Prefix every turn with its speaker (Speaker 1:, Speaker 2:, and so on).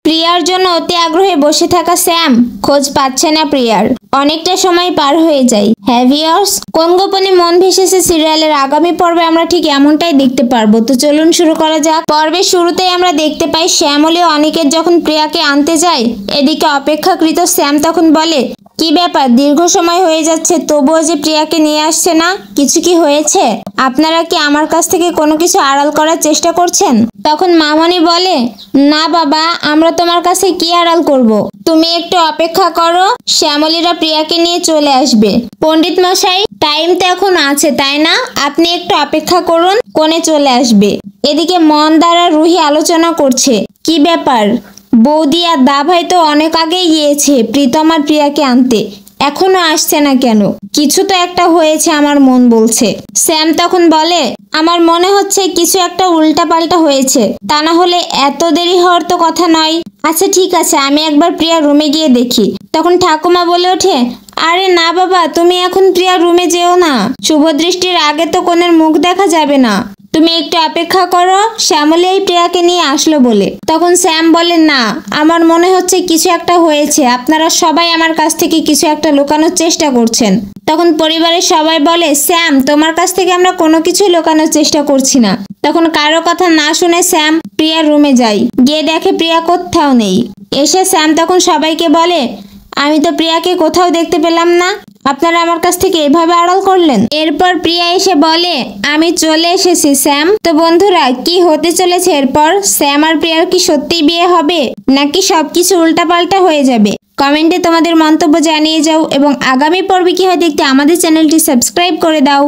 Speaker 1: প্রিয়ার জন্য অতি আগ্রহে বসে থাকা স্যাম খোঁজ পাচ্ছে না প্রিয়ার। অনেকটা সময় পার হয়ে যায়। হ্যাঁ ভিউয়ার্স, কোন গোপনে মন ভেসেছে সিরিয়ালের আগামী পর্বে আমরা ঠিক এমনটাই দেখতে পারবো। তো চলুন শুরু করা যাক। পর্বের শুরুতেই আমরা দেখতে পাই শ্যামলী ও অনিকেত যখন প্রিয়াকে আনতে যায়, এদিকে অপেক্ষাকৃত স্যাম তখন বলে, কি ব্যাপার, দীর্ঘ সময় হয়ে যাচ্ছে তবুও যে প্রিয়াকে নিয়ে আসছে না, কিছু কি হয়েছে? আপনারা কি আমার কাছ থেকে কোনো কিছু আড়াল করার চেষ্টা করছেন? তখন মামনি বলে, না বাবা, আমরা তোমার কাছে কি আড়াল করব? তুমি একটু অপেক্ষা করো, শ্যামলীরা প্রিয়াকে নিয়ে চলে আসবে। পণ্ডিত মশাই, টাইম তো এখন আছে তাই না? আপনি একটু অপেক্ষা করুন, কোণে চলে আসবে। এদিকে মন দ্বারা রুহি আলোচনা করছে, কি ব্যাপার, বৌদি আর দা ভাই তো অনেক আগেই গিয়েছে প্রীতম আর প্রিয়াকে আনতে, এখনো আসছে না কেন? কিছু তো একটা হয়েছে আমার মন বলছে। স্যাম তখন বলে, আমার মনে হচ্ছে কিছু একটা উল্টাপাল্টা হয়েছে, তা না হলে এত দেরি হওয়ার তো কথা নয়। আচ্ছা ঠিক আছে, আমি একবার প্রিয়ার রুমে গিয়ে দেখি। তখন ঠাকুমা বলে ওঠে, আরে না বাবা, তুমি এখন প্রিয়ার রুমে যেও না, শুভদৃষ্টির আগে তো কোনের মুখ দেখা যাবে না, তুমি একটু অপেক্ষা করো, শ্যামলী এই প্রিয়াকে নিয়ে আসলো বলে। তখন স্যাম বলে, না, আমার মনে হচ্ছে কিছু একটা হয়েছে, আপনারা সবাই আমার কাছ থেকে কিছু একটা লুকানোর চেষ্টা করছেন। তখন পরিবারের সবাই বলে, স্যাম, তোমার কাছ থেকে আমরা কোনো কিছু লুকানোর চেষ্টা করছি না। তখন কারো কথা না শুনে স্যাম প্রিয়ার রুমে যায়, গিয়ে দেখে প্রিয়া কোথাও নেই। এসে স্যাম তখন সবাইকে বলে, আমি তো প্রিয়াকে কোথাও দেখতে পেলাম না, আপনারা আমার কাছ থেকে এভাবে আড়াল করলেন। এরপর প্রিয়া এসে বলে, আমি চলে এসেছি স্যাম। তো বন্ধুরা, কি হতে চলেছে এরপর? স্যাম আর প্রিয়ার কি সত্যিই বিয়ে হবে, নাকি সবকিছু উল্টাপাল্টা হয়ে যাবে? কমেন্টে তোমাদের মন্তব্য জানিয়ে যাও এবং আগামী পর্বে কি হয় দেখতে আমাদের চ্যানেলটি সাবস্ক্রাইব করে দাও।